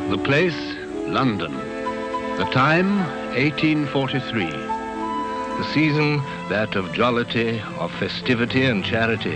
The place, London. The time, 1843. The season, that of jollity, of festivity and charity.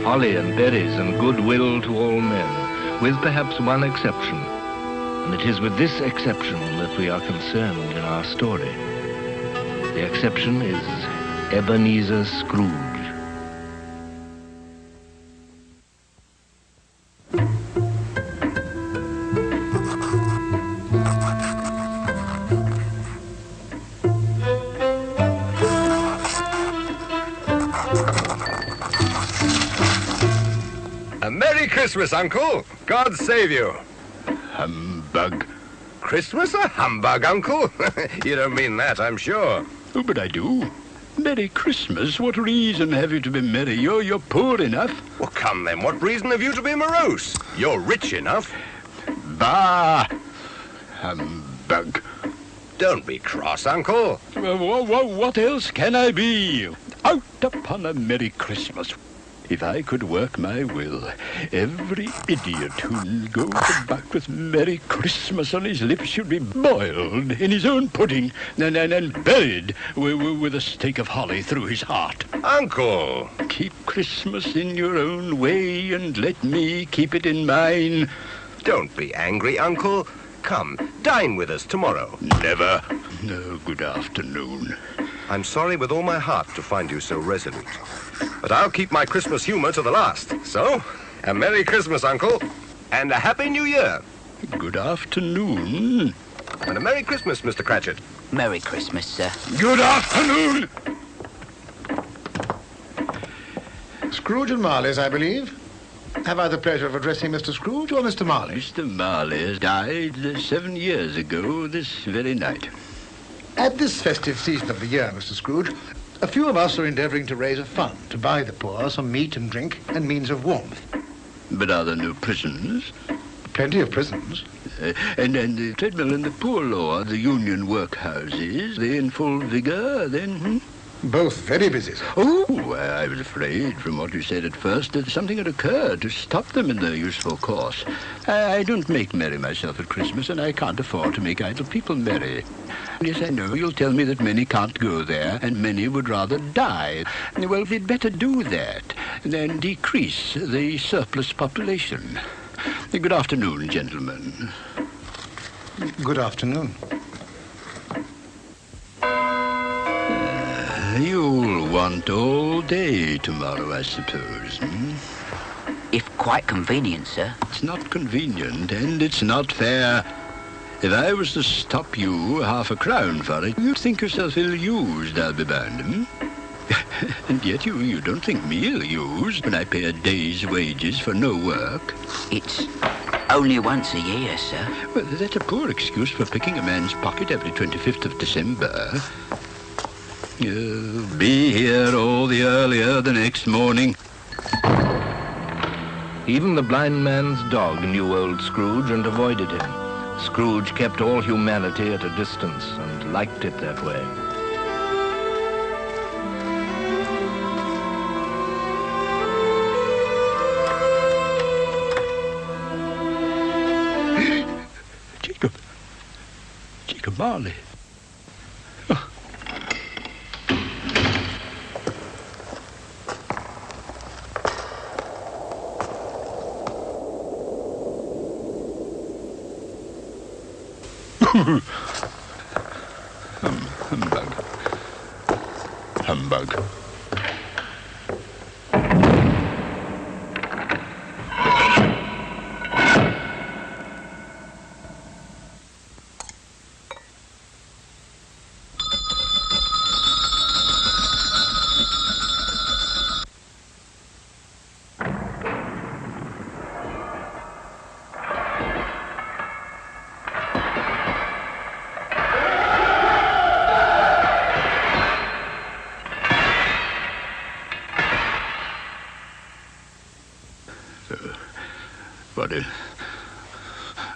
Holly and berries and goodwill to all men, with perhaps one exception. And it is with this exception that we are concerned in our story. The exception is Ebenezer Scrooge. A Merry Christmas, Uncle. God save you. Humbug. Christmas a humbug, Uncle? You don't mean that, I'm sure. Oh, but I do. Merry Christmas? What reason have you to be merry? You're poor enough. Well, come then, what reason have you to be morose? You're rich enough. Bah! Humbug. Don't be cross, Uncle. What else can I be? Out upon a Merry Christmas. If I could work my will, every idiot who goes back with Merry Christmas on his lips should be boiled in his own pudding and buried with a stake of holly through his heart. Uncle! Keep Christmas in your own way and let me keep it in mine. Don't be angry, Uncle. Come, dine with us tomorrow. Never. No, good afternoon. I'm sorry with all my heart to find you so resolute. But I'll keep my Christmas humor to the last. So, a Merry Christmas, Uncle. And a Happy New Year. Good afternoon. And a Merry Christmas, Mr. Cratchit. Merry Christmas, sir. Good afternoon. Scrooge and Marley's, I believe. Have I the pleasure of addressing Mr. Scrooge or Mr. Marley? Mr. Marley died 7 years ago this very night. At this festive season of the year, Mr. Scrooge, a few of us are endeavouring to raise a fund to buy the poor some meat and drink and means of warmth. But are there no prisons? Plenty of prisons. And the treadmill and the poor law, the union workhouses, they in full vigour then? Both very busy, sir. Oh, I was afraid from what you said at first that something had occurred to stop them in their useful course. I don't make merry myself at Christmas, and I can't afford to make idle people merry. Yes, I know you'll tell me that many can't go there, and many would rather die. Well, we'd better do that, than decrease the surplus population. Good afternoon, gentlemen. Good afternoon. You'll want all day tomorrow, I suppose, If quite convenient, sir. It's not convenient, and it's not fair. If I was to stop you £0.50 for it, you'd think yourself ill-used, I'll be bound, And yet you don't think me ill-used when I pay a day's wages for no work. It's only once a year, sir. Well, that's a poor excuse for picking a man's pocket every 25th of December. You'll be here all the earlier the next morning. Even the blind man's dog knew old Scrooge and avoided him. Scrooge kept all humanity at a distance and liked it that way. Jacob Marley. Humbug.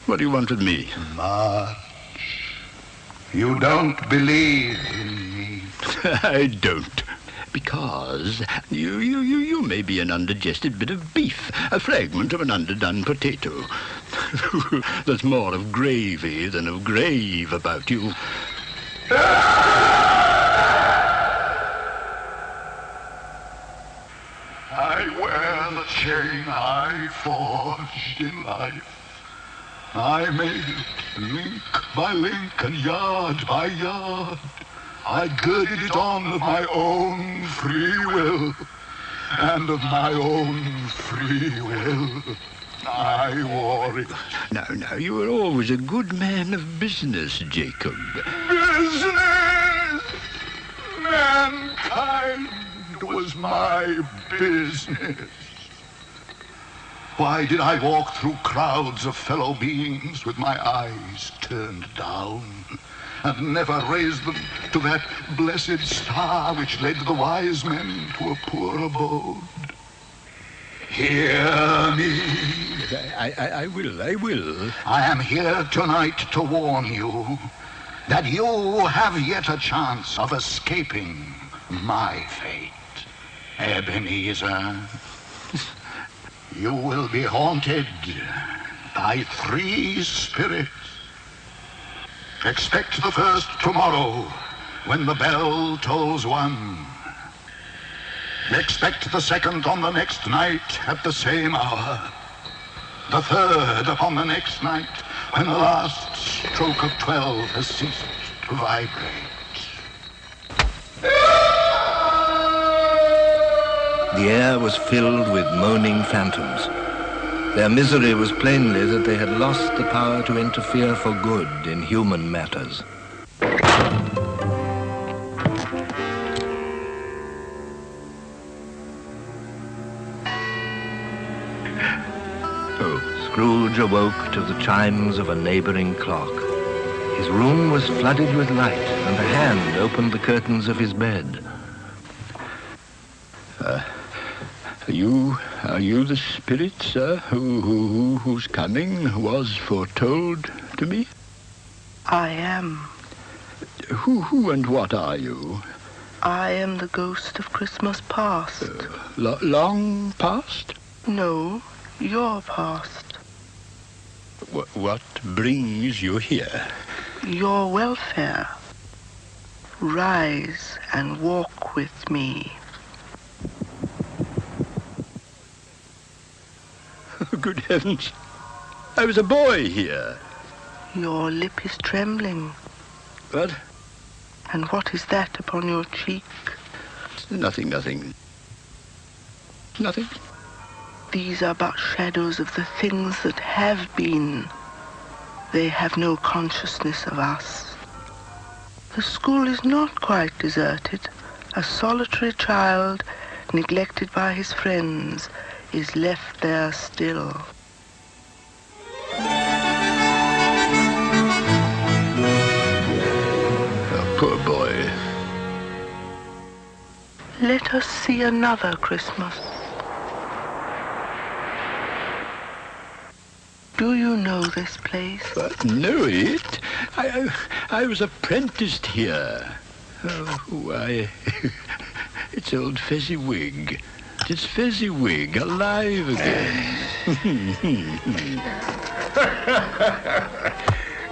What do you want with me? March, you don't believe in me. I don't. Because you may be an undigested bit of beef, a fragment of an underdone potato. There's more of gravy than of grave about you. I wear the chain I forged in life. I made it link by link and yard by yard. I girded it on of my own free will, and of my own free will I wore it. Now, you were always a good man of business, Jacob. Business! Mankind was my business. Why did I walk through crowds of fellow beings with my eyes turned down, and never raise them to that blessed star which led the wise men to a poor abode? Hear me. I will. I am here tonight to warn you that you have yet a chance of escaping my fate. Ebenezer, you will be haunted by 3 spirits. Expect the first tomorrow when the bell tolls 1. Expect the second on the next night at the same hour. The third upon the next night when the last stroke of 12 has ceased to vibrate. The air was filled with moaning phantoms. Their misery was plainly that they had lost the power to interfere for good in human matters. Scrooge awoke to the chimes of a neighboring clock. His room was flooded with light, and a hand opened the curtains of his bed. Are you the spirit, sir, whose coming was foretold to me? I am. Who and what are you? I am the ghost of Christmas past. Long past? No, your past. What brings you here? Your welfare. Rise and walk with me. Good heavens. I was a boy here. Your lip is trembling. What? And what is that upon your cheek? Nothing. Nothing? These are but shadows of the things that have been. They have no consciousness of us. The school is not quite deserted. A solitary child, neglected by his friends, is left there still. Oh, poor boy. Let us see another Christmas. Do you know this place? Know it? I was apprenticed here. Oh, why, it's old Fezziwig. It's Fezziwig, alive again.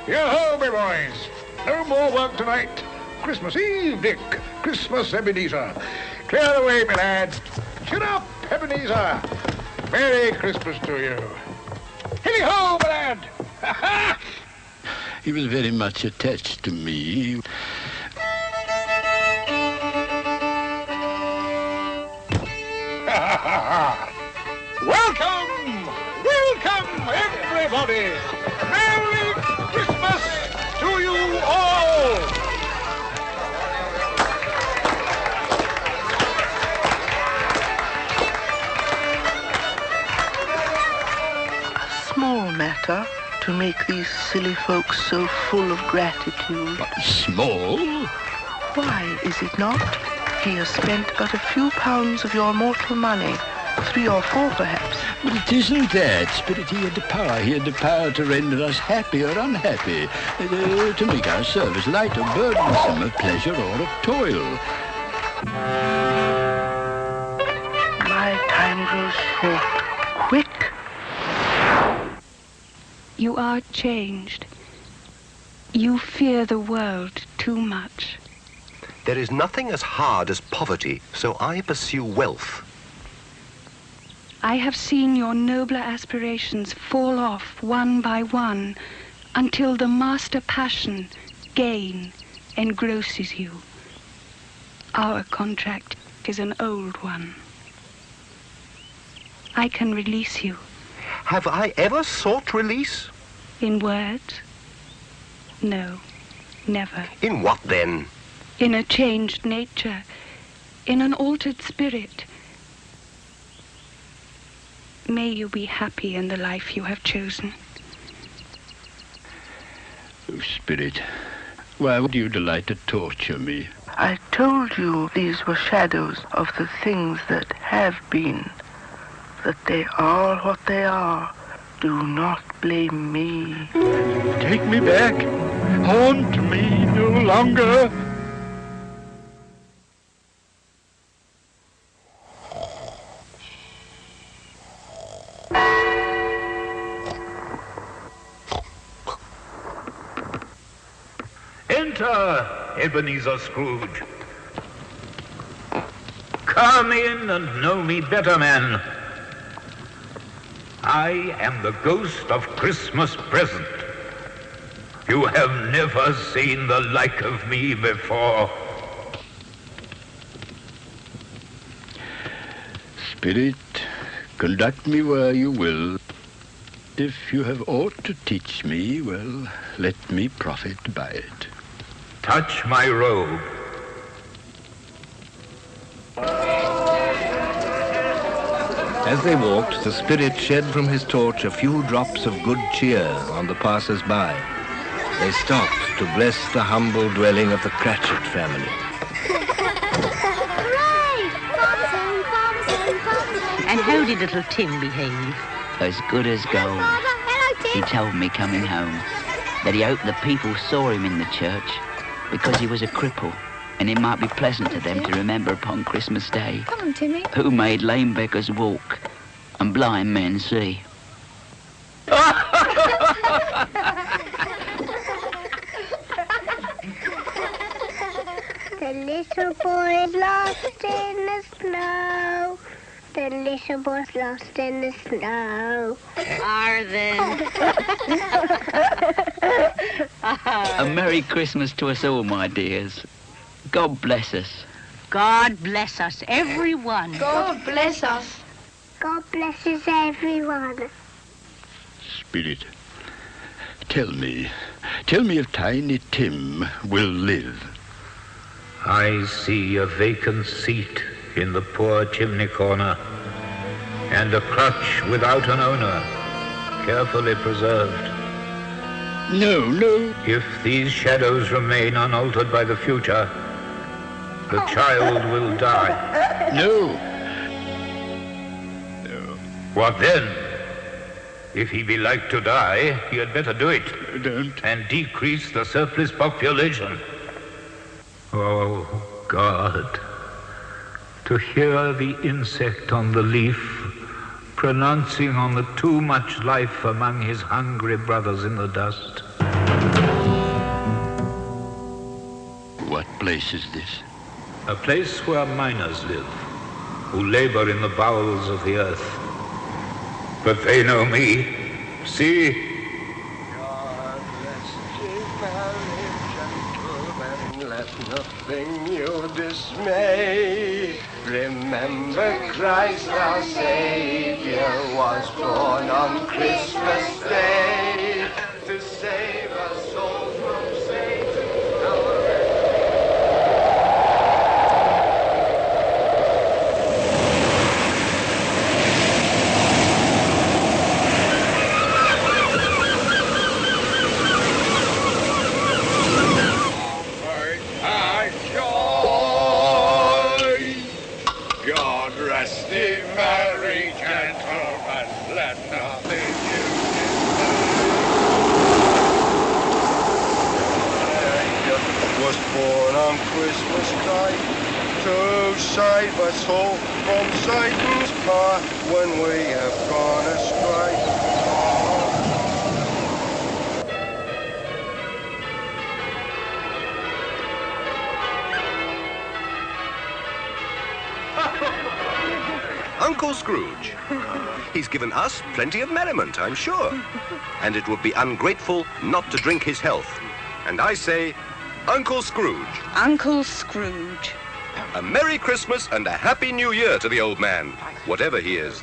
Yo-ho, my boys. No more work tonight. Christmas Eve, Dick. Christmas, Ebenezer. Clear the way, my lad. Shut up, Ebenezer. Merry Christmas to you. Hilly-ho, my lad. He was very much attached to me. Welcome, everybody. Merry Christmas to you all. A small matter to make these silly folks so full of gratitude. Small? Why is it not? He has spent but a few pounds of your mortal money, 3 or 4 perhaps. But it isn't that, Spirit. He had the power. He had the power to render us happy or unhappy, to make our service light or burdensome, of pleasure or of toil. My time grows short. Quick. You are changed. You fear the world too much. There is nothing as hard as poverty, so I pursue wealth. I have seen your nobler aspirations fall off one by one until the master passion, gain, engrosses you. Our contract is an old one. I can release you. Have I ever sought release? In words? No, never. In what then? In a changed nature, in an altered spirit. May you be happy in the life you have chosen. Oh, Spirit, why would you delight to torture me? I told you these were shadows of the things that have been, that they are what they are. Do not blame me. Take me back. Haunt me no longer. Enter, Ebenezer Scrooge. Come in and know me better, man. I am the ghost of Christmas present. You have never seen the like of me before. Spirit, conduct me where you will. If you have aught to teach me, well, let me profit by it. Touch my robe. As they walked, the spirit shed from his torch a few drops of good cheer on the passers-by. They stopped to bless the humble dwelling of the Cratchit family. And how did little Tim behave? As good as gold. He told me coming home that he hoped the people saw him in the church because he was a cripple, and it might be pleasant to them to remember upon Christmas Day Come on, Timmy. who made lame beggars walk and blind men see. The little boy is lost in the snow. The little boy's lost in the snow. Are they? A Merry Christmas to us all, my dears. God bless us. God bless us, everyone. God bless us. God blesses everyone. Spirit, tell me if Tiny Tim will live. I see a vacant seat in the poor chimney corner, and a crutch without an owner, carefully preserved. No. If these shadows remain unaltered by the future, the child will die. No. What then? If he be like to die, he had better do it. Don't. And decrease the surplus population. Oh, God. To hear the insect on the leaf pronouncing on the too much life among his hungry brothers in the dust. What place is this? A place where miners live, who labor in the bowels of the earth. But they know me. See? God bless you, very gentlemen. Let nothing you dismay. Remember Christ our Savior was born on Christmas Day to save us souls from Satan. God rest thee, merry gentlemen, let nothing you dismay. Was born on Christmas night to save us all from Satan's path when we have gone astray. Uncle Scrooge. He's given us plenty of merriment, I'm sure. And it would be ungrateful not to drink his health. And I say, Uncle Scrooge. Uncle Scrooge. A Merry Christmas and a Happy New Year to the old man, whatever he is.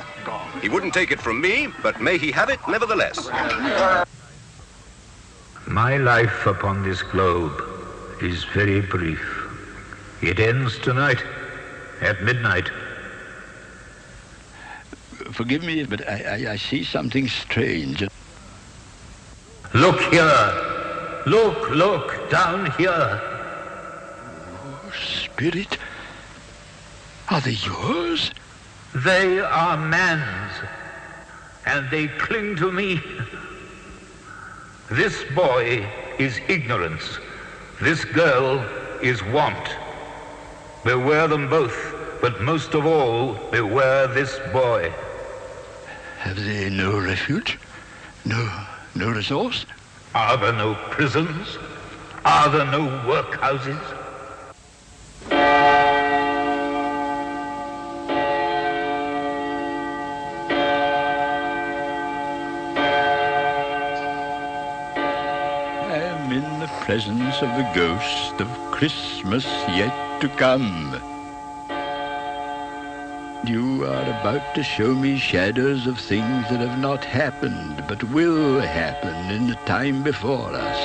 He wouldn't take it from me, but may he have it nevertheless. My life upon this globe is very brief. It ends tonight at midnight. Forgive me, but I see something strange. Look here. Look, down here. Oh, Spirit, are they yours? They are man's, and they cling to me. This boy is ignorance. This girl is want. Beware them both, but most of all, beware this boy. Have they no refuge? No resource? Are there no prisons? Are there no workhouses? I am in the presence of the ghost of Christmas yet to come. You are about to show me shadows of things that have not happened, but will happen in the time before us.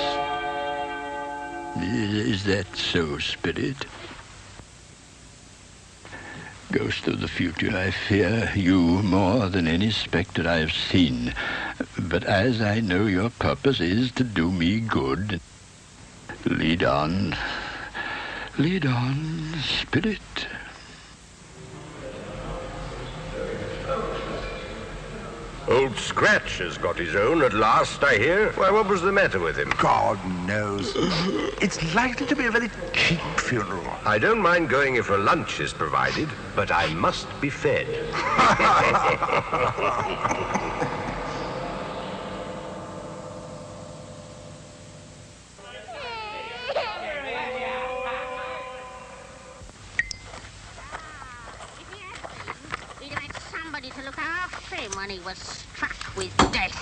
Is that so, Spirit? Ghost of the future, I fear you more than any spectre I have seen. But as I know your purpose is to do me good, lead on, Spirit. Old Scratch has got his own at last, I hear. Why, what was the matter with him? God knows. It's likely to be a very cheap funeral. I don't mind going if a lunch is provided, but I must be fed. To look after him when he was struck with death.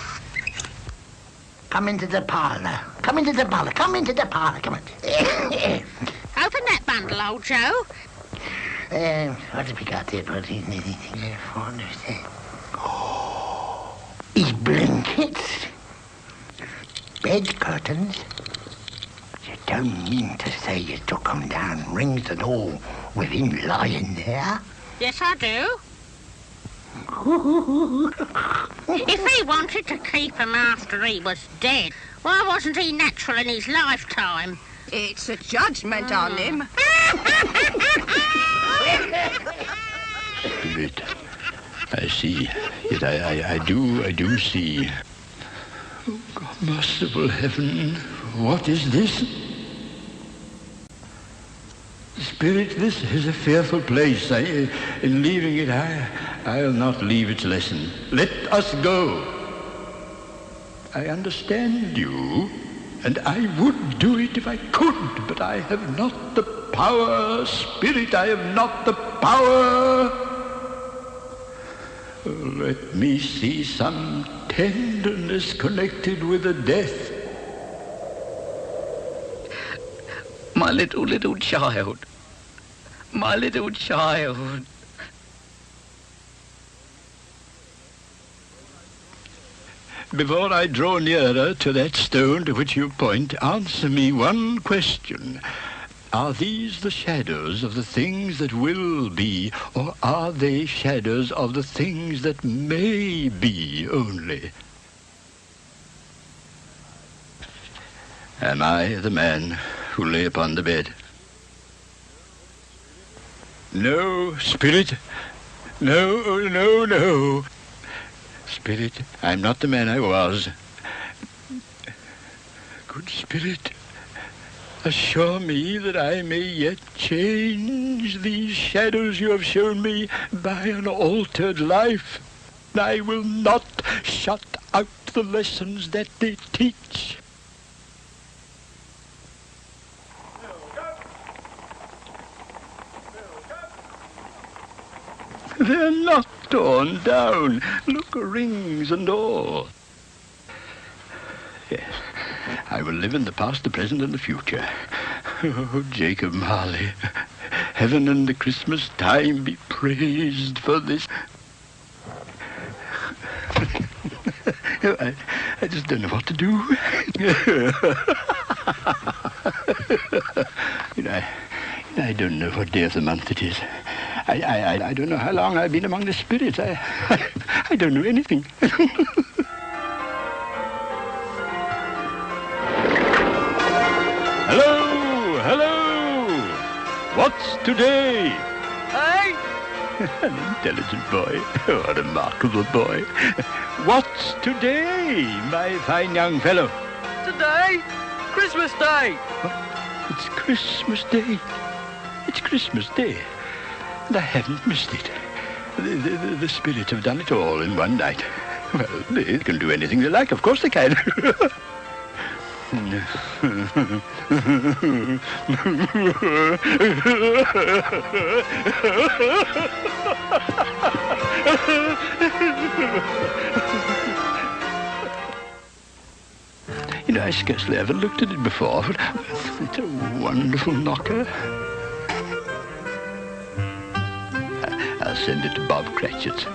Come into the parlour. Come into the parlour. Come into the parlour. Come on. Open that bundle, old Joe. What have we got here? What is anything there for? His blankets. Bed curtains. You don't mean to say you took them down, rings and all, with him lying there? Yes, I do. If he wanted to keep him after he was dead, why wasn't he natural in his lifetime? It's a judgment on him. Spirit, I see. Yet I do see. Oh, God, merciful heaven, what is this? Spirit, this is a fearful place. In leaving it, I'll not leave its lesson. Let us go. I understand you, and I would do it if I could, but I have not the power. Spirit, I have not the power. Let me see some tenderness connected with the death. My little child. My little child. Before I draw nearer to that stone to which you point, answer me one question. Are these the shadows of the things that will be, or are they shadows of the things that may be only? Am I the man who lay upon the bed? No, Spirit. No. Spirit, I'm not the man I was. Good Spirit, assure me that I may yet change these shadows you have shown me by an altered life. I will not shut out the lessons that they teach. They're not torn down. Look, rings and all. Yes, I will live in the past, the present, and the future. Oh, Jacob Marley, heaven and the Christmas time be praised for this. I just don't know what to do. I don't know what day of the month it is. I don't know how long I've been among the spirits. I don't know anything. Hello, hello. What's today? Hey? An intelligent boy. Oh, a remarkable boy. What's today, my fine young fellow? Today? Christmas Day. What? It's Christmas Day. It's Christmas Day. And I haven't missed it. The spirits have done it all in one night. Well, they can do anything they like. Of course they can. I scarcely ever looked at it before, but it's a wonderful knocker. I'll send it to Bob Cratchit's,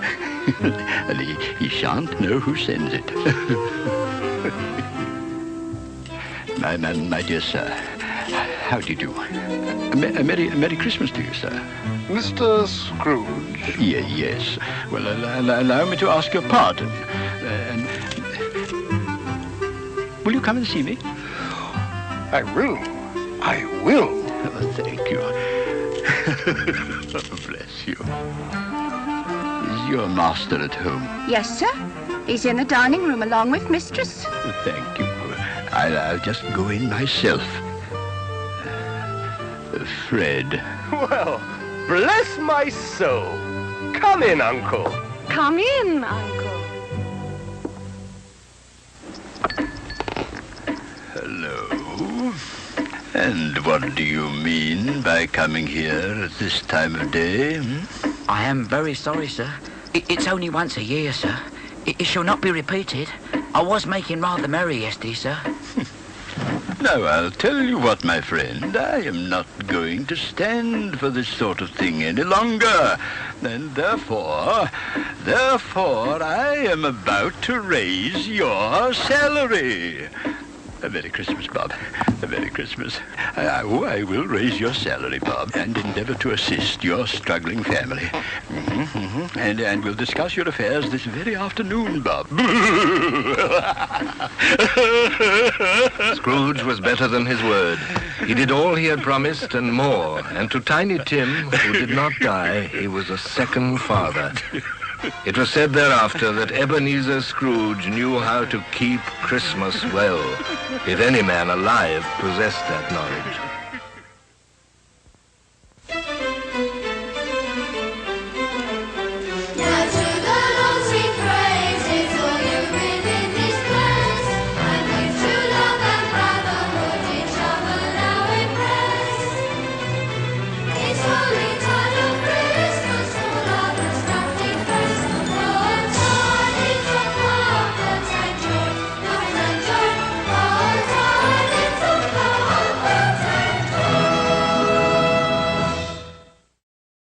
and he shan't know who sends it. My dear sir, how do you do? A Merry Christmas to you, sir. Mr. Scrooge? Yes. Well, allow me to ask your pardon. Will you come and see me? I will. I will. Oh, thank you. Oh, bless you. Is your master at home? Yes, sir. He's in the dining room along with mistress. Thank you. I'll just go in myself. Fred. Well, bless my soul. Come in, Uncle. Come in, Uncle. Hello. And what do you mean by coming here at this time of day? I am very sorry, sir. It's only once a year, sir. It shall not be repeated. I was making rather merry yesterday, sir. Now, I'll tell you what, my friend. I am not going to stand for this sort of thing any longer. And therefore, I am about to raise your salary. A Merry Christmas, Bob. A Merry Christmas. I will raise your salary, Bob, and endeavor to assist your struggling family. And we'll discuss your affairs this very afternoon, Bob. Scrooge was better than his word. He did all he had promised and more. And to Tiny Tim, who did not die, he was a second father. It was said thereafter that Ebenezer Scrooge knew how to keep Christmas well, if any man alive possessed that knowledge.